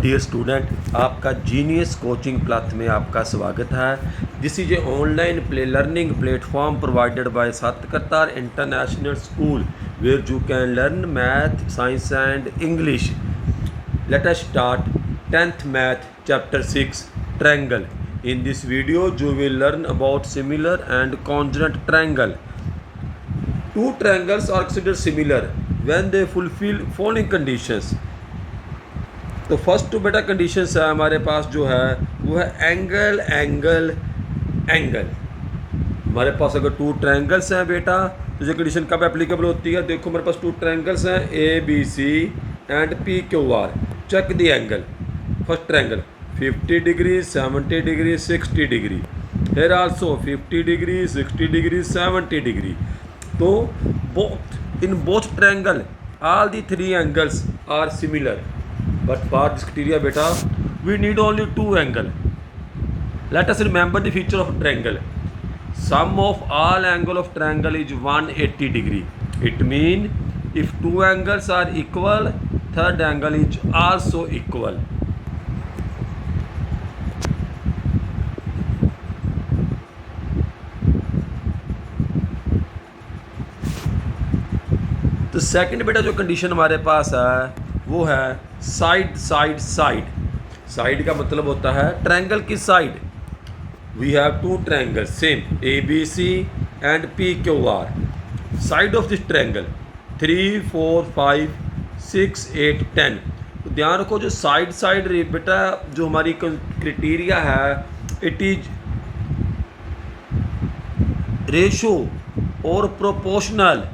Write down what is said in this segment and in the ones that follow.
Dear student, आपका genius coaching class में आपका स्वागत है। This is a online learning platform provided by Satkartar international school where you can learn math, science and English. Let us start 10th math chapter 6 triangle. In this video you will learn about similar and congruent triangle. Two triangles are considered similar when they fulfill following conditions. तो first to बेटा conditions है हमारे पास जो है वो है angle angle angle. हमारे पास अगर टू ट्रायंगल्स हैं बेटा तो ये कंडीशन कब एप्लीकेबल होती है? देखो हमारे पास टू ट्रायंगल्स हैं A B C and P Q R. Check the angle. First triangle 50 degree 70 degree 60 degree. Here also 50 degree 60 degree 70 degree. तो both in both triangle all the three angles are similar, but for this criteria beta we need only two angle. Let us remember the feature of triangle. Sum of all angle of triangle is 180 degree. It means if two angles are equal, third angle is also equal. तो second बेटा जो condition हमारे पास है वो है side side side. Side का मतलब होता है ट्रायंगल की side. We have two triangle same A B C and P Q R. Side of this triangle 3 4 5 6 8 10। तो ध्यान रखो जो साइड साइड बेटा जो हमारी क्राइटेरिया है इट इज रेशो और proportional.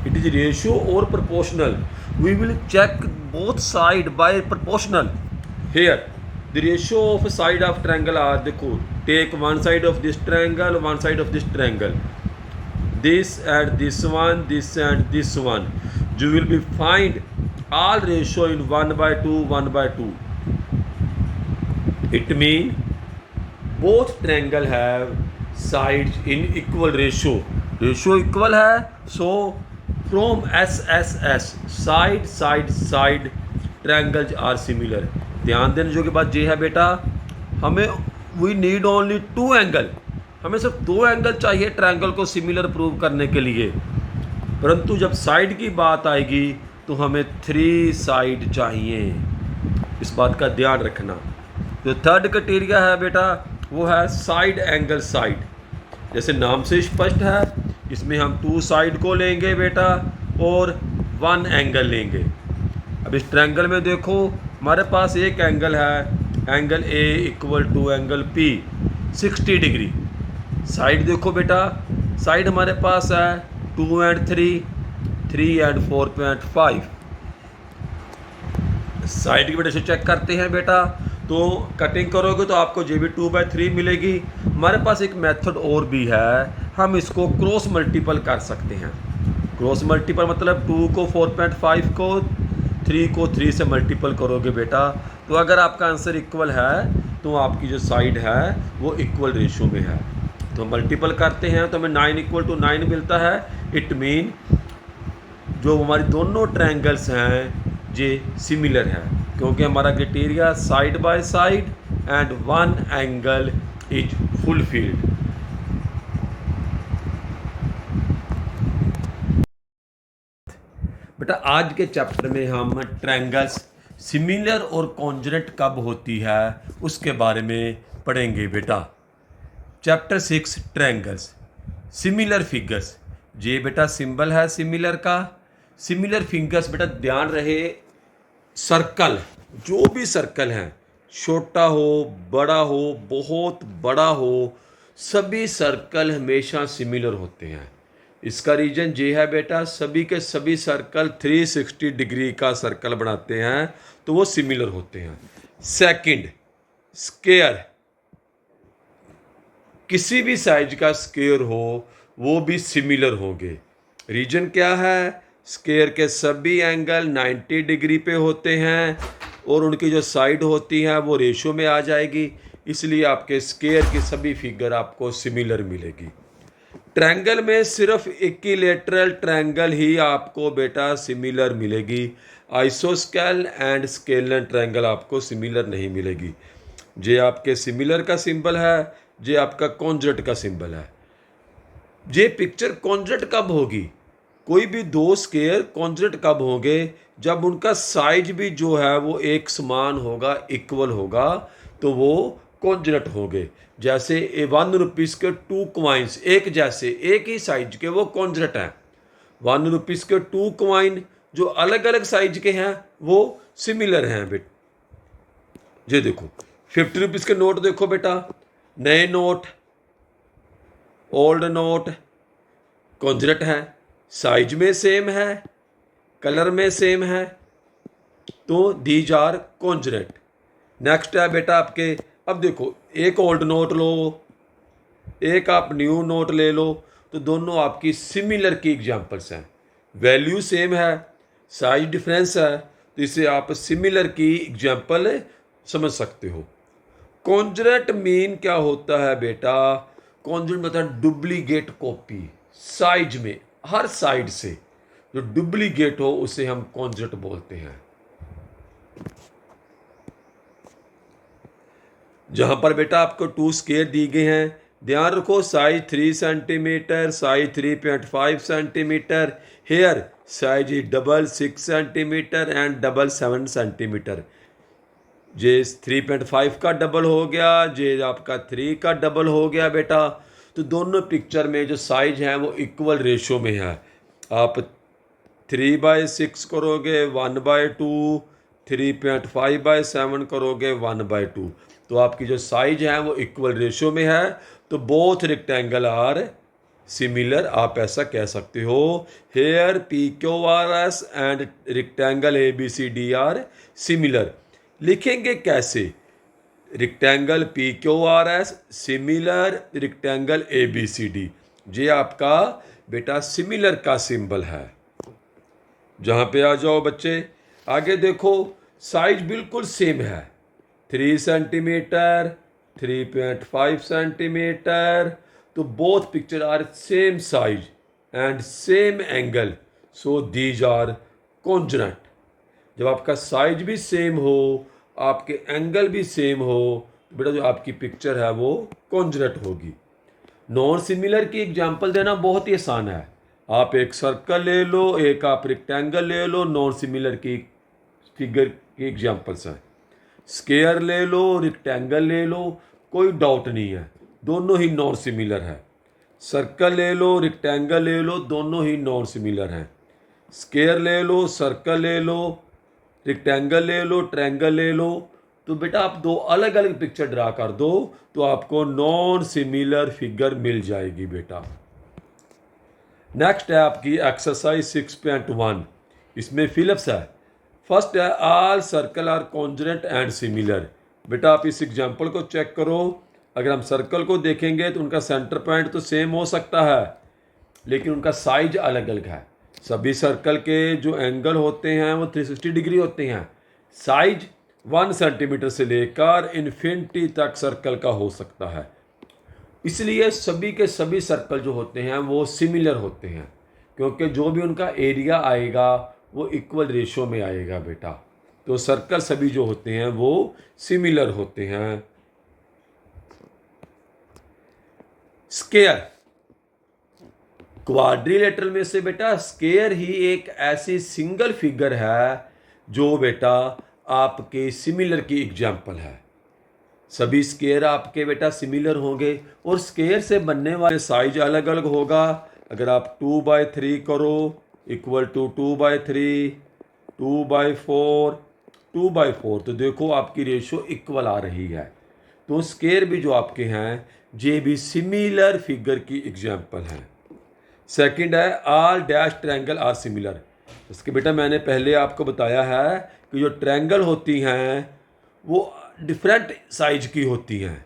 It is ratio or proportional. We will check both side by proportional. Here, the ratio of side of triangle are देखो take one side of this triangle, one side of this triangle. This and this one, this and this one. You will be find all ratio in 1/2, 1/2. It mean both triangle have sides in equal ratio. Ratio equal है so from SSS side side side triangles are similar. ध्यान देने जो की बात ये है बेटा हमें we need only two angle. हमें सिर्फ दो एंगल चाहिए ट्रायंगल को सिमिलर प्रूव करने के लिए, परंतु जब साइड की बात आएगी तो हमें थ्री साइड चाहिए। इस बात का ध्यान रखना। जो थर्ड क्राइटेरिया है बेटा वो है साइड एंगल साइड। जैसे नाम से स्पष्ट है इसमें हम टू साइड को लेंगे बेटा और वन एंगल लेंगे। अब इस ट्रायंगल में देखो हमारे पास एक एंगल है angle A equal to angle P 60 degree. Side देखो बेटा साइड हमारे पास है 2 एंड 3 एंड 4.5। साइड की वजह से चेक करते हैं बेटा तो कटिंग करोगे तो आपको जे भी 2/3 मिलेगी। हमारे पास एक मेथड और भी है, हम इसको क्रॉस मल्टीपल कर सकते हैं। क्रॉस मल्टीपल मतलब 2 को 4.5 को 3 को 3 से मल्टीपल करोगे बेटा तो अगर आपका आंसर इक्वल है तो आपकी जो साइड है वो इक्वल रेशो में है। तो मल्टीपल करते हैं तो हमें 9 = 9 मिलता है। इट मीन जो हमारी दोनों ट्रायंगल्स हैं ये सिमिलर है क्योंकि हमारा criteria side by side and one angle is fulfilled. बेटा आज के चैप्टर में हम ट्रायंगल्स सिमिलर और कॉन्ग्रुएंट कब होती है उसके बारे में पढ़ेंगे बेटा। Chapter 6 triangles similar figures. ये बेटा सिंबल है सिमिलर का। सिमिलर फिगर्स बेटा ध्यान रहे सर्कल जो भी सर्कल हैं छोटा हो बड़ा हो बहुत बड़ा हो सभी सर्कल हमेशा सिमिलर होते हैं। इसका रीजन ये है बेटा सभी के सभी सर्कल 360 डिग्री का सर्कल बनाते हैं तो वो सिमिलर होते हैं। सेकंड स्क्वायर किसी भी साइज का स्क्वायर हो वो भी सिमिलर होंगे। रीजन क्या है? स्क्वायर के सभी एंगल 90 डिग्री पे होते हैं और उनकी जो साइड होती है वो रेशो में आ जाएगी, इसलिए आपके स्क्वायर की सभी फिगर आपको सिमिलर मिलेगी। ट्रायंगल में सिर्फ इक्विलैटरल ट्रायंगल ही आपको बेटा सिमिलर मिलेगी, आइसोस्केल एंड स्केलर ट्रायंगल आपको सिमिलर नहीं मिलेगी। जे आपके सिमिलर का सिंबल है, जे आपका कॉन्जरेट का सिंबल है। ये पिक्चर कॉन्जरेट कब होगी, कोई भी दो स्केयर कॉन्जरेट कब होंगे, जब उनका साइज भी जो है वो एक समान होगा, इक्वल होगा, तो वो कॉन्जरेट होंगे। जैसे ₹1 के 2 कॉइन्स एक जैसे एक ही साइज के, वो कॉन्जरेट हैं। ₹1 के 2 कॉइन जो अलग अलग साइज के हैं वो सिमिलर हैं बेटा। ये देखो ₹50 के नोट देखो बेटा, नए नोट, ओल्ड नोट कॉन्जरेट है, साइज में सेम है, कलर में सेम है, तो दीज आर कॉन्जरेट। नेक्स्ट है बेटा आपके, अब देखो एक ओल्ड नोट लो, एक आप न्यू नोट ले लो, तो दोनों आपकी सिमिलर की एग्जांपल्स हैं। वैल्यू सेम है, साइज डिफरेंस है, तो इसे आप सिमिलर की एग्जांपल समझ सकते हो। कॉन्जरेट मीन क्या होता है बेटा, कॉन्जरेट मतलब डुप्लीकेट कॉपी, साइज में हर साइड से जो डुप्लीकेट हो उसे हम कॉन्जरेट बोलते हैं। जहां पर बेटा आपको 2 स्केयर दी गए हैं, ध्यान रखो size 3 centimetre, size 3.5 centimetre, here size double 6 centimetre and double 7 centimetre. जे 3.5 का डबल हो गया, जे आपका 3 का डबल हो गया बेटा। तो दोनों पिक्चर में जो साइज है वो इक्वल रेशो में है। आप 3/6 करोगे 1/2, 3.5/7 करोगे 1/2, तो आपकी जो साइज है वो इक्वल रेशो में है। तो बोथ रेक्टेंगल आर सिमिलर, आप ऐसा कह सकते हो। Here PQRS and rectangle ABCD are similar. लिखेंगे कैसे, rectangle PQRS similar rectangle ABCD, ये आपका बेटा सिमिलर का सिंबल है। जहां पे आ जाओ बच्चे, आगे देखो साइज बिल्कुल सेम है, 3 सेंटीमीटर, 3.5 सेंटीमीटर, तो both picture are same size and same angle, so these are congruent. जब आपका साइज भी सेम हो, आपके एंगल भी सेम हो, तो बेटा जो आपकी पिक्चर है वो कॉन्जरेंट होगी। नॉन सिमिलर की एग्जांपल देना बहुत ही आसान है। आप एक सर्कल ले लो, एक आप रेक्टेंगल ले लो, नॉन सिमिलर की फिगर की एग्जांपल्स हैं। स्क्वायर ले लो, रेक्टेंगल ले लो, कोई डाउट नहीं है, दोनों ही नॉन सिमिलर है। सर्कल ले लो, रेक्टेंगल ले लो, दोनों ही नॉन सिमिलर हैं। स्क्वायर ले लो, सर्कल ले लो, रेक्टेंगल ले लो, ट्रायंगल ले लो, तो बेटा आप दो अलग अलग पिक्चर ड्रा कर दो तो आपको नॉन सिमिलर फिगर मिल जाएगी बेटा। नेक्स्ट है आपकी एक्सरसाइज 6.1, इसमें फिलिप्स है। फर्स्ट है all circle are congruent and similar. बेटा आप इस एग्जांपल को चेक करो, अगर हम सर्कल को देखेंगे तो उनका सेंटर पॉइंट तो सेम हो सकता है, लेकिन उनका साइज अलग अलग है। सभी सर्कल के जो एंगल होते हैं वो 360 डिग्री होते हैं। साइज 1 सेंटीमीटर से लेकर इन्फिनिटी तक सर्कल का हो सकता है, इसलिए सभी के सभी सर्कल जो होते हैं वो सिमिलर होते हैं, क्योंकि जो भी उनका एरिया आएगा वो इक्वल रेशो में आएगा बेटा। तो सर्कल सभी जो होते हैं वो सिमिलर होते हैं। स्क्वायर, क्वाड्रिलेटरल में से बेटा स्क्वायर ही एक ऐसी सिंगल फिगर है जो बेटा आपके सिमिलर की एग्जाम्पल है। सभी स्क्वायर आपके बेटा सिमिलर होंगे और स्क्वायर से बनने वाले साइज अलग अलग होगा। अगर आप 2/3 करो इक्वल टू 2/3, 2/4, 2/4, तो देखो आपकी रेशो इक्वल आ रही है। तो स्क्वायर भी जो आपके हैं ये भी सिमिलर फिगर की एग्जाम्पल हैं। सेकंड है all dash triangle are similar. इसके बेटा मैंने पहले आपको बताया है कि जो ट्रायंगल होती हैं वो डिफरेंट साइज की होती हैं,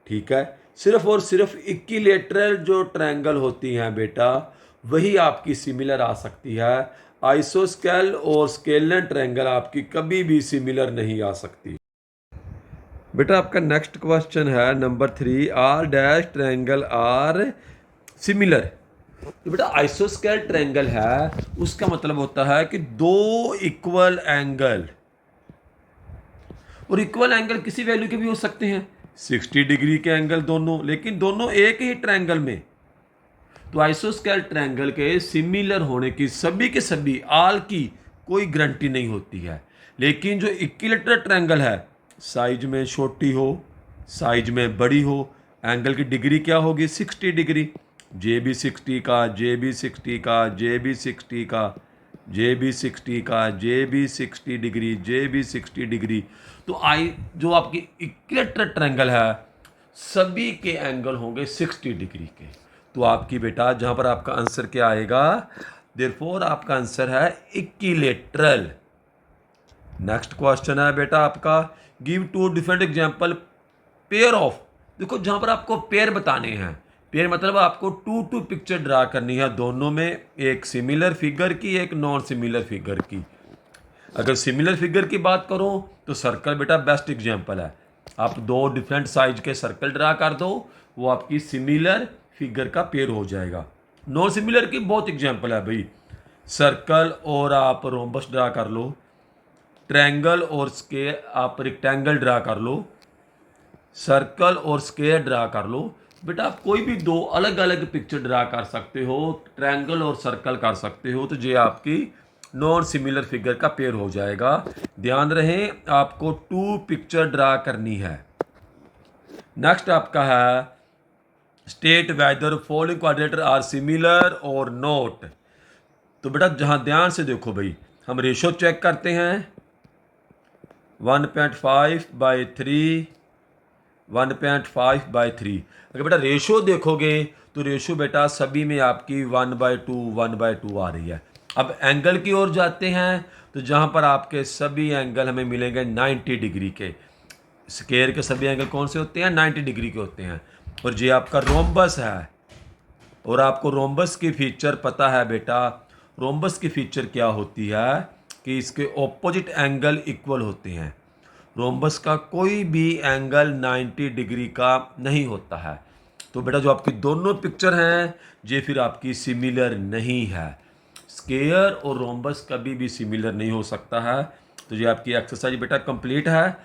ठीक है। सिर्फ और सिर्फ इक्विलैटरल जो ट्रायंगल होती हैं बेटा वही आपकी सिमिलर आ सकती है। आइसोस्केल और स्केलर ट्रायंगल आपकी कभी भी सिमिलर नहीं आ सकती। बेटा आपका नेक्स्ट क्वेश्चन है number 3, all dash triangle are similar. तो बेटा आइसोस्केल ट्रायंगल है, उसका मतलब होता है कि दो इक्वल एंगल, और इक्वल एंगल किसी वैल्यू के भी हो सकते हैं, 60 डिग्री के एंगल दोनों, लेकिन दोनों एक ही ट्रायंगल में। तो आइसोस्केल ट्रायंगल के सिमिलर होने की सभी के सभी आल की कोई गारंटी नहीं होती है, लेकिन जो इक्विलेटरल ट्रायंगल है, साइज में छोटी हो, साइज में बड़ी हो, एंगल की डिग्री क्या होगी, 60 डिग्री, जे बी 60 का, जे बी 60 का, जे बी 60 का, जे बी 60 का, J B 60 degree, J B 60 degree. तो आई जो आपकी इक्विलेटरल ट्रायंगल है, सभी के एंगल होंगे 60 डिग्री के। तो आपकी बेटा जहां पर आपका आंसर क्या आएगा, देयरफॉर आपका आंसर है इक्विलेटरल। नेक्स्ट क्वेश्चन है बेटा आपका, give two different example pair of. देखो जहां पर आपको पेयर बताने हैं, पेयर मतलब आपको टू टू पिक्चर ड्रा करनी है, दोनों में एक सिमिलर फिगर की, एक नॉन सिमिलर फिगर की। अगर सिमिलर फिगर की बात करो तो सर्कल बेटा बेस्ट एग्जांपल है। आप दो डिफरेंट साइज के सर्कल ड्रा कर दो, वो आपकी सिमिलर फिगर का पेयर हो जाएगा। नॉन सिमिलर की बहुत एग्जांपल है भाई, सर्कल और आप रोम्बस ड्रा कर लो, ट्रायंगल और स्क्वायर आप रेक्टेंगल ड्रा कर लो, सर्कल और स्क्वायर ड्रा कर लो। बेटा आप कोई भी दो अलग अलग पिक्चर ड्रा कर सकते हो, ट्रायंगल और सर्कल कर सकते हो, तो ये आपकी नॉन सिमिलर फिगर का पेयर हो जाएगा। ध्यान रहे आपको टू पिक्चर ड्रा करनी है। नेक्स्ट आपका है, state whether following quadrilateral are similar और नॉट। तो बेटा जहां ध्यान से देखो भाई, हम रेशो चेक करते हैं, 1.5/3, 1.5/3। अगर बेटा रेशो देखोगे तो रेशो बेटा सभी में आपकी 1/2 1/2 आ रही है। अब एंगल की ओर जाते हैं तो जहां पर आपके सभी एंगल हमें मिलेंगे 90 डिग्री के। स्क्वायर के सभी एंगल कौन से होते हैं, 90 डिग्री के होते हैं। और ये आपका रोम्बस है, और आपको रोम्बस की फीचर पता है बेटा, रोम्बस की फीचर क्या होती है कि इसके ऑपोजिट एंगल इक्वल होते हैं। रोम्बस का कोई भी एंगल 90 डिग्री का नहीं होता है। तो बेटा जो आपकी दोनों पिक्चर हैं ये फिर आपकी सिमिलर नहीं है। स्क्वायर और रोम्बस कभी भी सिमिलर नहीं हो सकता है। तो ये आपकी एक्सरसाइज बेटा कंप्लीट है।